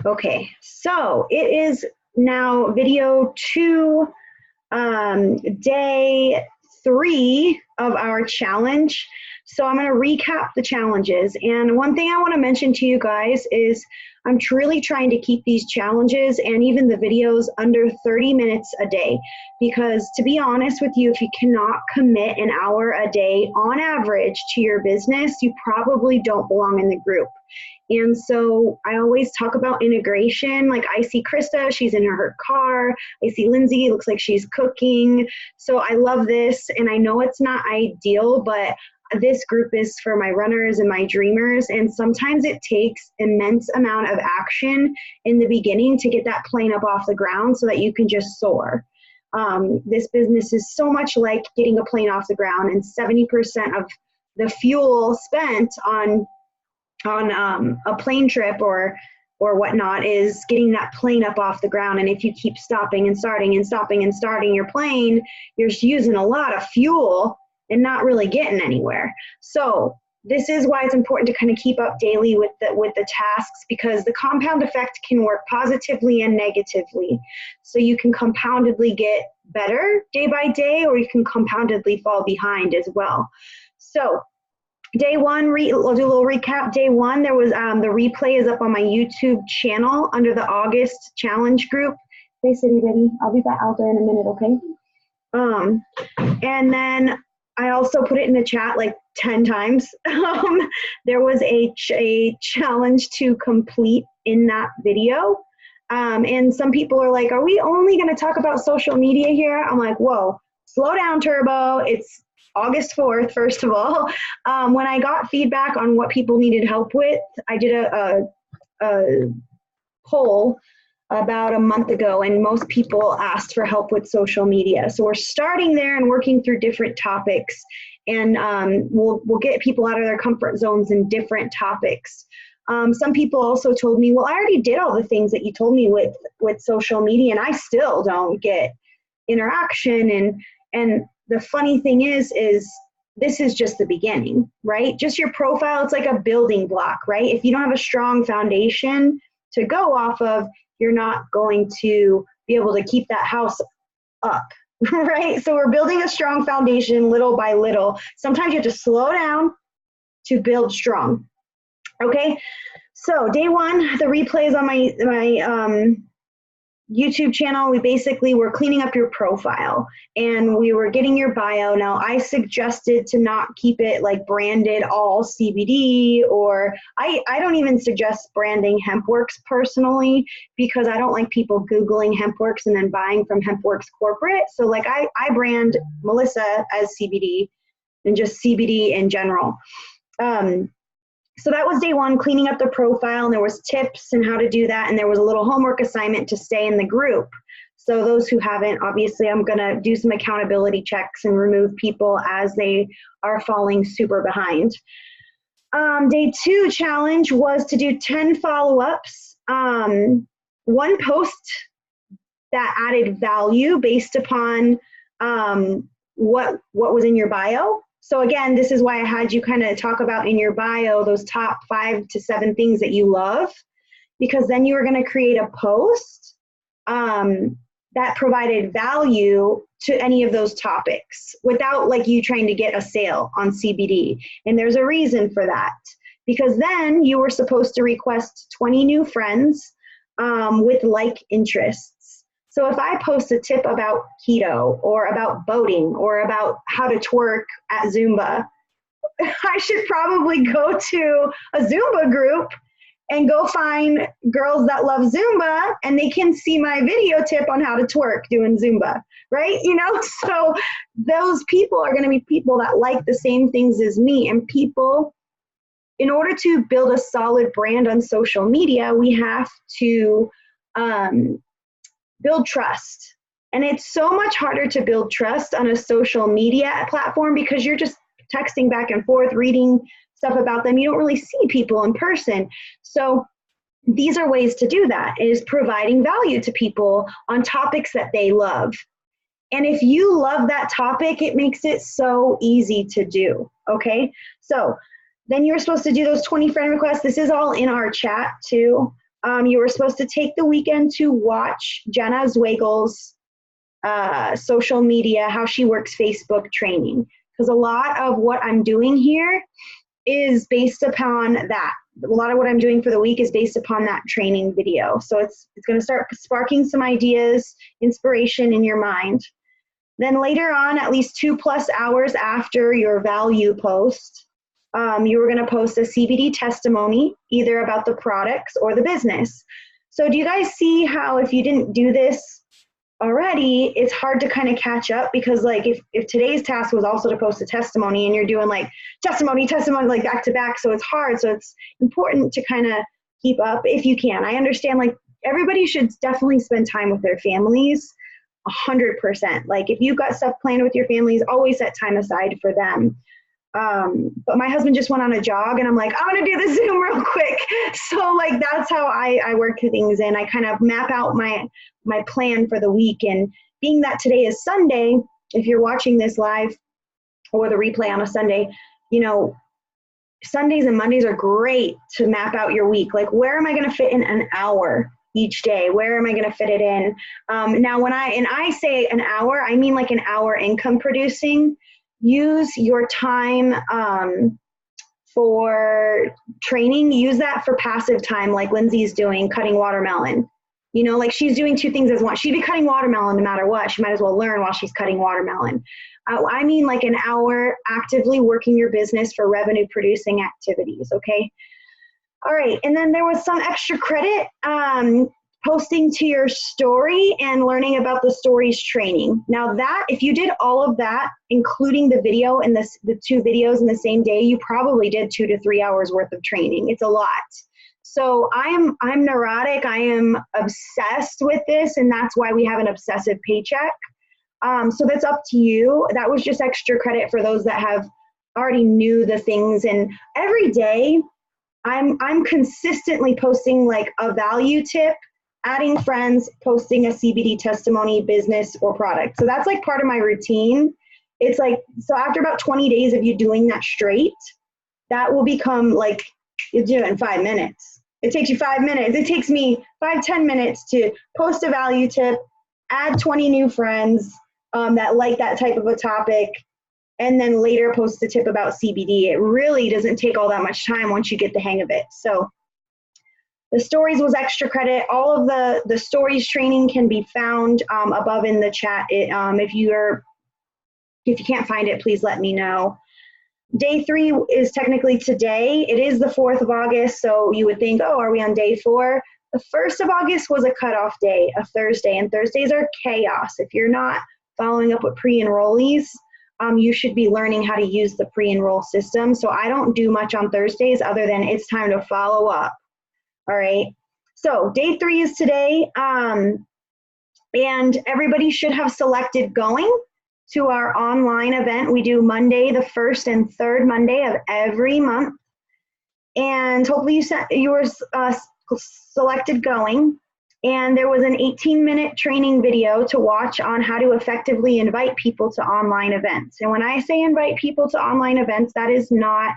Okay, so it is now video 2, day 3 of our challenge. So I'm going to recap the challenges. And one thing I want to mention to you guys is I'm truly trying to keep these challenges and even the videos under 30 minutes a day. Because to be honest with you, if you cannot commit an hour a day on average to your business, you probably don't belong in the group. And so I always talk about integration. Like I see Krista, she's in her car. I see Lindsay, it looks like she's cooking. So I love this. And I know it's not ideal, but this group is for my runners and my dreamers. And sometimes it takes immense amount of action in the beginning to get that plane up off the ground so that you can just soar. This business is so much like getting a plane off the ground, and 70% of the fuel spent on a plane trip or whatnot is getting that plane up off the ground. And if you keep stopping and starting and stopping and starting your plane, you're using a lot of fuel and not really getting anywhere. So this is why it's important to kind of keep up daily with the tasks, because the compound effect can work positively and negatively. So you can compoundedly get better day by day, or you can compoundedly fall behind as well. So day 1, we'll do a little recap. Day 1, there was the replay is up on my YouTube channel under the August challenge group. Hey, City Betty, I'll be back out there in a minute, okay? And then I also put it in the chat like 10 times. There was a challenge to complete in that video. And some people are like, are we only going to talk about social media here? I'm like, whoa, slow down, Turbo. It's August 4th, first of all. When I got feedback on what people needed help with, I did a poll about a month ago, and most people asked for help with social media. So we're starting there and working through different topics, and we'll get people out of their comfort zones in different topics. Some people also told me, well, I already did all the things that you told me with social media, and I still don't get interaction. And the funny thing is this is just the beginning, right? Just your profile, it's like a building block, right? If you don't have a strong foundation to go off of, you're not going to be able to keep that house up, right? So we're building a strong foundation little by little. Sometimes you have to slow down to build strong, okay? So day 1, the replays on my YouTube channel, we basically were cleaning up your profile and we were getting your bio. Now I suggested to not keep it like branded all CBD, or I don't even suggest branding HempWorks personally, because I don't like people Googling HempWorks and then buying from HempWorks corporate. So like I brand Melissa as CBD and just CBD in general. So that was day 1, cleaning up the profile, and there was tips and how to do that, and there was a little homework assignment to stay in the group. So those who haven't, obviously I'm gonna do some accountability checks and remove people as they are falling super behind. Day 2 challenge was to do 10 follow-ups, 1 post that added value based upon what was in your bio. So again, this is why I had you kind of talk about in your bio those top 5 to 7 things that you love, because then you were going to create a post that provided value to any of those topics without like you trying to get a sale on CBD. And there's a reason for that, because then you were supposed to request 20 new friends with like interests. So if I post a tip about keto or about boating or about how to twerk at Zumba, I should probably go to a Zumba group and go find girls that love Zumba, and they can see my video tip on how to twerk doing Zumba, right? You know, so those people are going to be people that like the same things as me. And people, in order to build a solid brand on social media, we have to build trust. And it's so much harder to build trust on a social media platform because you're just texting back and forth, reading stuff about them. You don't really see people in person. So these are ways to do that, is providing value to people on topics that they love. And if you love that topic, it makes it so easy to do, okay? So then you're supposed to do those 20 friend requests. This is all in our chat too. You were supposed to take the weekend to watch Jenna Zweigel's social media, how she works Facebook training. Because a lot of what I'm doing here is based upon that. A lot of what I'm doing for the week is based upon that training video. So it's going to start sparking some ideas, inspiration in your mind. Then later on, at least 2+ hours after your value post, you were going to post a CBD testimony, either about the products or the business. So do you guys see how if you didn't do this already, it's hard to kind of catch up? Because like if today's task was also to post a testimony and you're doing like testimony like back to back, so it's hard. So it's important to kind of keep up if you can. I understand like everybody should definitely spend time with their families 100%. Like if you've got stuff planned with your families, always set time aside for them. But my husband just went on a jog and I'm like, I'm going to do the Zoom real quick. So like, that's how I work things in. I kind of map out my plan for the week. And being that today is Sunday, if you're watching this live or the replay on a Sunday, you know, Sundays and Mondays are great to map out your week. Like, where am I going to fit in an hour each day? Where am I going to fit it in? Now, when I say an hour, I mean like an hour income producing. Use your time for training. Use that for passive time, like Lindsay's doing, cutting watermelon. You know, like she's doing 2 things as one. She'd be cutting watermelon no matter what. She might as well learn while she's cutting watermelon. I mean like an hour actively working your business for revenue producing activities, okay? All right, and then there was some extra credit posting to your story and learning about the stories training. Now that, if you did all of that, including the video and the 2 videos in the same day, you probably did 2 to 3 hours worth of training. It's a lot. So I'm neurotic. I am obsessed with this, and that's why we have an obsessive paycheck. So that's up to you. That was just extra credit for those that have already knew the things. And every day, I'm consistently posting like a value tip, adding friends, posting a CBD testimony, business, or product. So that's like part of my routine. It's like, so after about 20 days of you doing that straight, that will become like, you do it in 5 minutes. It takes you 5 minutes. It takes me 5-10 minutes to post a value tip, add 20 new friends that like that type of a topic, and then later post a tip about CBD. It really doesn't take all that much time once you get the hang of it. So the stories was extra credit. All of the stories training can be found above in the chat. If you can't find it, please let me know. Day 3 is technically today. It is the 4th of August, so you would think, oh, are we on day 4? The 1st of August was a cutoff day, a Thursday, and Thursdays are chaos. If you're not following up with pre-enrollees, you should be learning how to use the pre-enroll system. So I don't do much on Thursdays other than it's time to follow up. All right, so day 3 is today, and everybody should have selected going to our online event. We do Monday, the 1st and 3rd Monday of every month, and hopefully you were selected going. And there was an 18-minute training video to watch on how to effectively invite people to online events. And when I say invite people to online events, that is not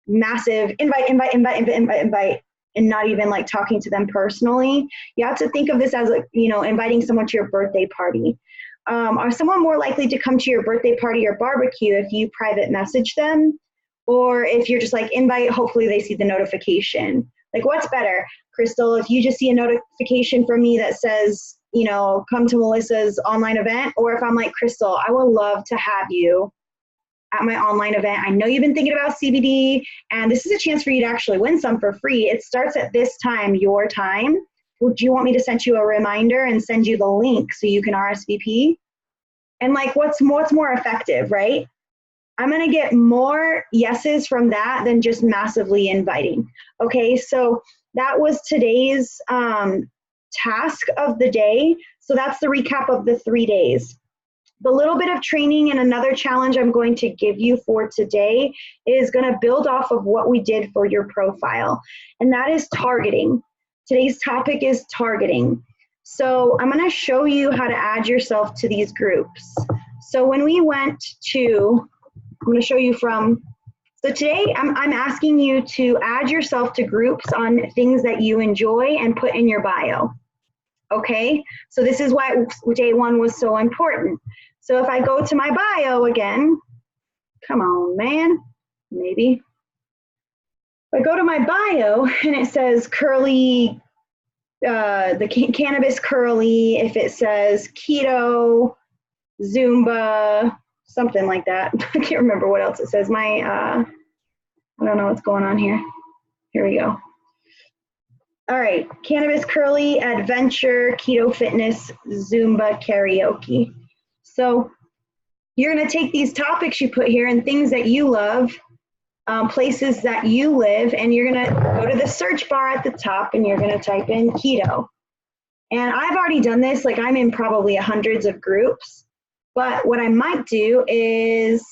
massive invite, and not even like talking to them personally. You have to think of this as, inviting someone to your birthday party. Are someone more likely to come to your birthday party or barbecue if you private message them? Or if you're just like invite, hopefully they see the notification. Like, what's better, Crystal, if you just see a notification from me that says, come to Melissa's online event, or if I'm like, Crystal, I would love to have you at my online event. I know you've been thinking about CBD, and this is a chance for you to actually win some for free. It starts at this time, your time. Would you want me to send you a reminder and send you the link so you can RSVP? And like, what's more effective, right? I'm going to get more yeses from that than just massively inviting. Okay, so that was today's task of the day. So that's the recap of the 3 days. The little bit of training and another challenge I'm going to give you for today is going to build off of what we did for your profile, and that is targeting. Today's topic is targeting. So I'm going to show you how to add yourself to these groups. So when we went to, I'm going to show you from So today I'm asking you to add yourself to groups on things that you enjoy and put in your bio. Okay, so this is why day one was so important. So if I go to my bio again, come on, man, maybe. If I go to my bio and it says curly, the cannabis curly, if it says keto, Zumba, something like that. I can't remember what else it says. I don't know what's going on here. Here we go. All right, cannabis curly, adventure, keto fitness, Zumba, karaoke. So you're gonna take these topics you put here and things that you love, places that you live, and you're gonna go to the search bar at the top and you're gonna type in keto. And I've already done this, like I'm in probably hundreds of groups, but what I might do is,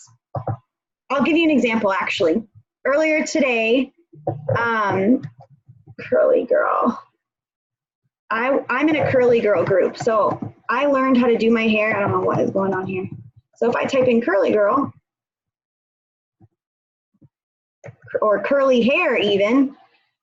I'll give you an example actually. Earlier today, curly girl. I'm in a curly girl group, so I learned how to do my hair. I don't know what is going on here. So if I type in curly girl, or curly hair even,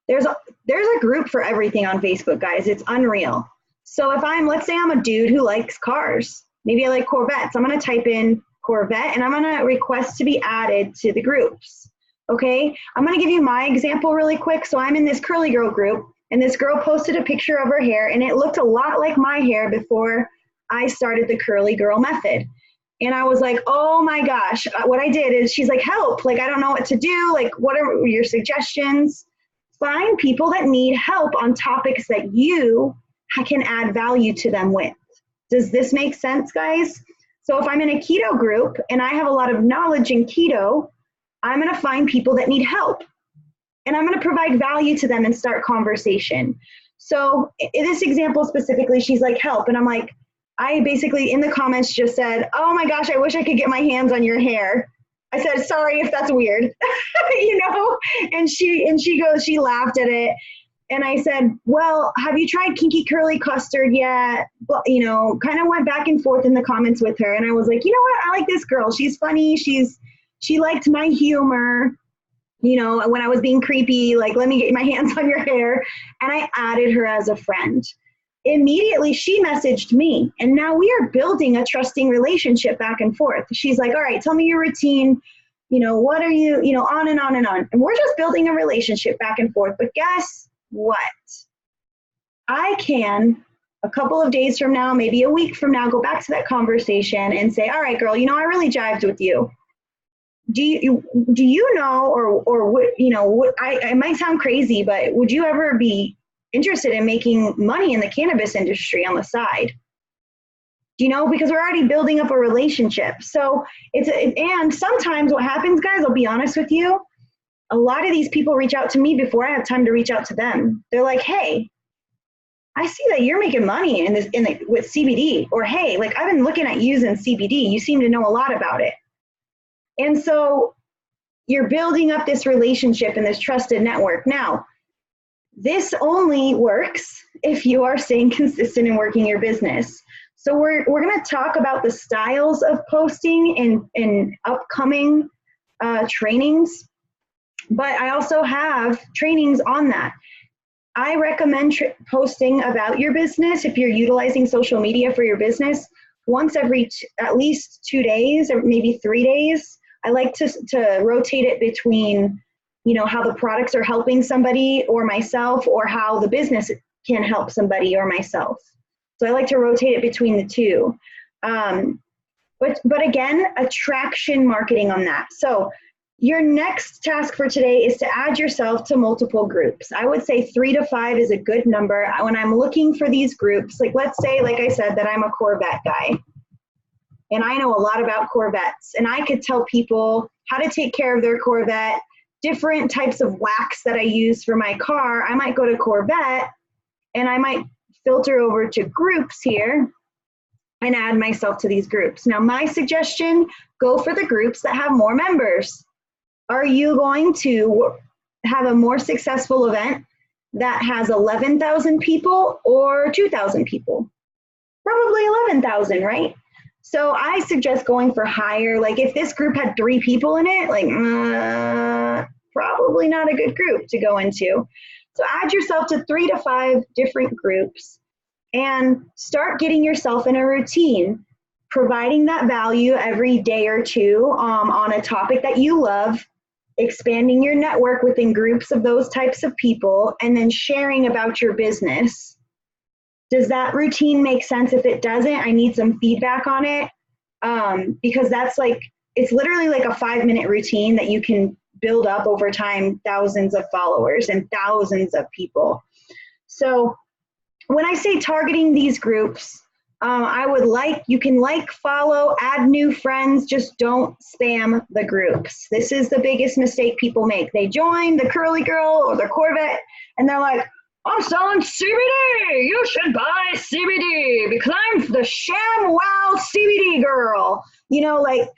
there's a group for everything on Facebook, guys. It's unreal. So if let's say I'm a dude who likes cars, maybe I like Corvettes, I'm gonna type in Corvette and I'm gonna request to be added to the groups. Okay, I'm gonna give you my example really quick. So I'm in this curly girl group and this girl posted a picture of her hair and it looked a lot like my hair before I started the curly girl method. And I was like, oh my gosh, what I did is she's like, help, like, I don't know what to do. Like, what are your suggestions? Find people that need help on topics that you can add value to them with. Does this make sense, guys? So if I'm in a keto group and I have a lot of knowledge in keto, I'm gonna find people that need help and I'm gonna provide value to them and start conversation. So in this example specifically, she's like, help. And I'm like, I basically in the comments just said, oh my gosh, I wish I could get my hands on your hair. I said, sorry if that's weird, you know? And she laughed at it. And I said, well, have you tried kinky curly custard yet? But, you know, kind of went back and forth in the comments with her. And I was like, you know what? I like this girl. She's funny. She liked my humor. You know, when I was being creepy, like, let me get my hands on your hair. And I added her as a friend. Immediately, she messaged me. And now we are building a trusting relationship back and forth. She's like, all right, tell me your routine. You know, what are you, you know, on and on and on. And we're just building a relationship back and forth. But guess what? I can, a couple of days from now, maybe a week from now, go back to that conversation and say, all right, girl, you know, I really jived with you. Do you know, or what, you know, what, it might sound crazy, but would you ever be interested in making money in the cannabis industry on the side? Do you know, because we're already building up a relationship. So and sometimes what happens, guys, I'll be honest with you, a lot of these people reach out to me before I have time to reach out to them. They're like, hey, I see that you're making money with CBD, or hey, like I've been looking at using CBD. You seem to know a lot about it. And so you're building up this relationship and this trusted network. Now, this only works if you are staying consistent in working your business. So we're going to talk about the styles of posting in upcoming trainings, but I also have trainings on that. I recommend posting about your business if you're utilizing social media for your business once every at least 2 days or maybe 3 days. I like to rotate it between, you know, how the products are helping somebody or myself, or how the business can help somebody or myself. So I like to rotate it between the two. But again, attraction marketing on that. So your next task for today is to add yourself to multiple groups. I would say 3 to 5 is a good number. When I'm looking for these groups, like let's say, like I said, that I'm a Corvette guy. And I know a lot about Corvettes, and I could tell people how to take care of their Corvette, different types of wax that I use for my car. I might go to Corvette and I might filter over to groups here and add myself to these groups. Now, my suggestion, go for the groups that have more members. Are you going to have a more successful event that has 11,000 people or 2,000 people? Probably 11,000, right? So I suggest going for higher. Like if this group had 3 people in it, like probably not a good group to go into. So add yourself to 3 to 5 different groups and start getting yourself in a routine, providing that value every day or two on a topic that you love, expanding your network within groups of those types of people, and then sharing about your business. Does that routine make sense? If it doesn't, I need some feedback on it, because that's like, it's literally like a 5-minute routine that you can build up over time, thousands of followers and thousands of people. So when I say targeting these groups, you can like, follow, add new friends, just don't spam the groups. This is the biggest mistake people make. They join the Curly Girl or the Corvette and they're like, I'm selling CBD. You should buy CBD because I'm the ShamWow CBD girl. You know, like,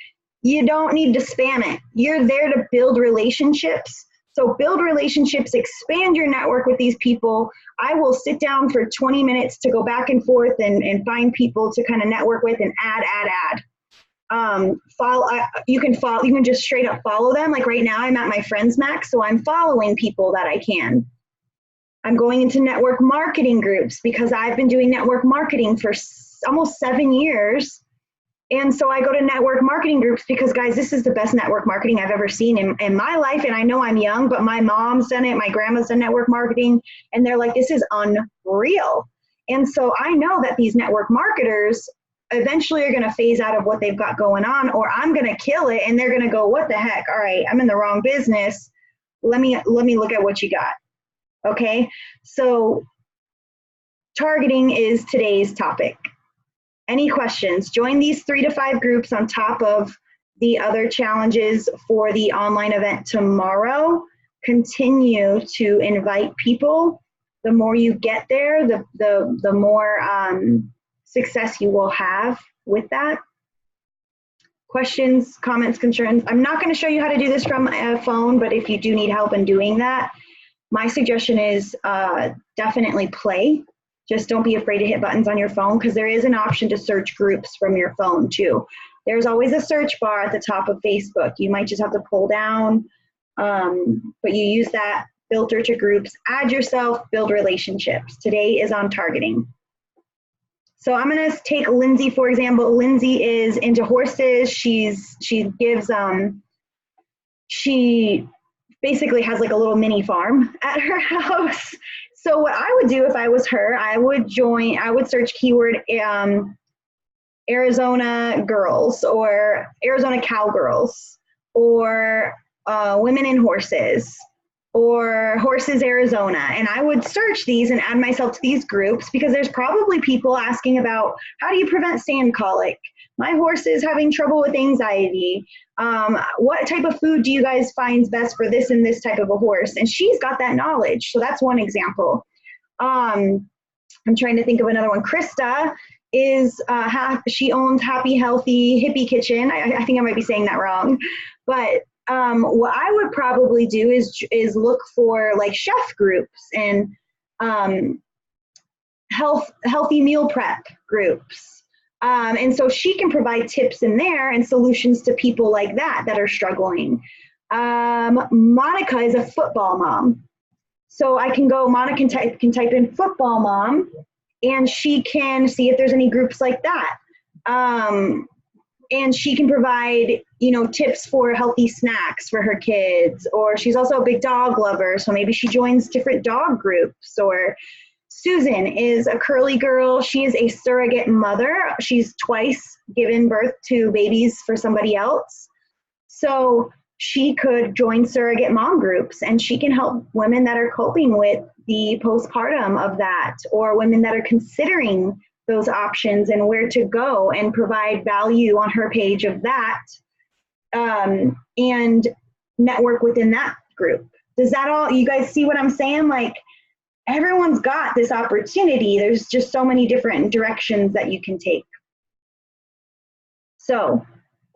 you don't need to spam it. You're there to build relationships. So build relationships, expand your network with these people. I will sit down for 20 minutes to go back and forth and find people to kind of network with and add. You can just straight up follow them. Like right now I'm at my Friends Max, so I'm following people that I can. I'm going into network marketing groups because I've been doing network marketing for almost 7 years. And so I go to network marketing groups because, guys, this is the best network marketing I've ever seen in my life. And I know I'm young, but my mom's done it. My grandma's done network marketing. And they're like, this is unreal. And so I know that these network marketers eventually are going to phase out of what they've got going on, or I'm going to kill it. And they're going to go, what the heck? All right, I'm in the wrong business. Let me look at what you got. Okay. So targeting is today's topic. Any questions? Join these 3 to 5 groups on top of the other challenges for the online event tomorrow. Continue to invite people. The more you get there, the more success you will have with that. Questions, comments, concerns? I'm not going to show you how to do this from a phone, but if you do need help in doing that, my suggestion is definitely play. Just don't be afraid to hit buttons on your phone, because there is an option to search groups from your phone too. There's always a search bar at the top of Facebook. You might just have to pull down, but you use that filter to groups, add yourself, build relationships. Today is on targeting. So I'm gonna take Lindsay, for example. Lindsay is into horses. She basically has like a little mini farm at her house. So what I would do if I was her, I would search keyword Arizona girls or Arizona cowgirls or women in horses or horses Arizona. And I would search these and add myself to these groups, because there's probably people asking about, how do you prevent sand colic? My horse is having trouble with anxiety. What type of food do you guys find best for this and this type of a horse? And she's got that knowledge. So that's one example. I'm trying to think of another one. Krista is, she owns Happy Healthy Hippie Kitchen. I think I might be saying that wrong. But what I would probably do is look for like chef groups and healthy meal prep groups. And so she can provide tips in there and solutions to people like that are struggling. Monica is a football mom. So I can go, Monica can type in football mom, and she can see if there's any groups like that. And she can provide, tips for healthy snacks for her kids. Or she's also a big dog lover, so maybe she joins different dog groups. Or Susan is a curly girl. She is a surrogate mother. She's twice given birth to babies for somebody else. So she could join surrogate mom groups, and she can help women that are coping with the postpartum of that, or women that are considering those options and where to go, and provide value on her page of that, and network within that group. Does that all, you guys see what I'm saying? Like, everyone's got this opportunity. There's just so many different directions that you can take. So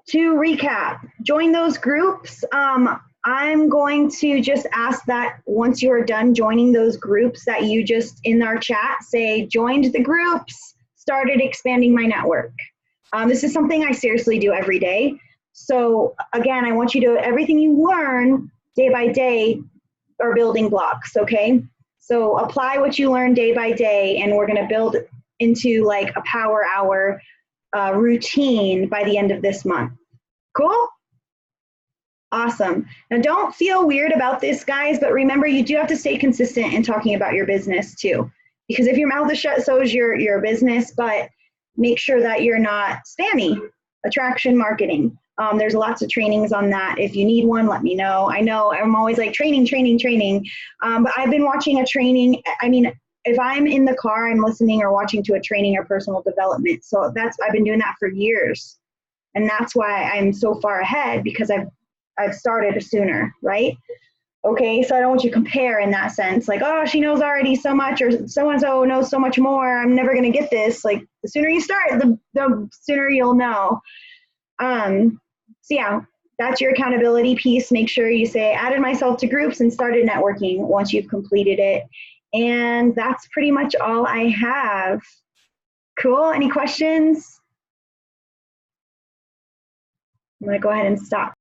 to recap, join those groups. I'm going to just ask that once you're done joining those groups, that you just in our chat say, joined the groups, started expanding my network. This is something I seriously do every day. So again, I want you to, everything you learn, day by day are building blocks, okay? So apply what you learn day by day, and we're gonna build into like a power hour routine by the end of this month. Cool? Awesome. Now don't feel weird about this, guys, but remember you do have to stay consistent in talking about your business too. Because if your mouth is shut, so is your business, but make sure that you're not spammy. Attraction marketing. There's lots of trainings on that. If you need one, let me know. I know I'm always like training. But I've been watching a training. I mean, if I'm in the car, I'm listening or watching to a training or personal development. So I've been doing that for years. And that's why I'm so far ahead, because I've started sooner, right? Okay, so I don't want you to compare in that sense, like, oh, she knows already so much, or so-and-so knows so much more, I'm never gonna get this. Like, the sooner you start, the sooner you'll know. So yeah, that's your accountability piece. Make sure you say, added myself to groups and started networking once you've completed it. And that's pretty much all I have. Cool, any questions? I'm gonna go ahead and stop.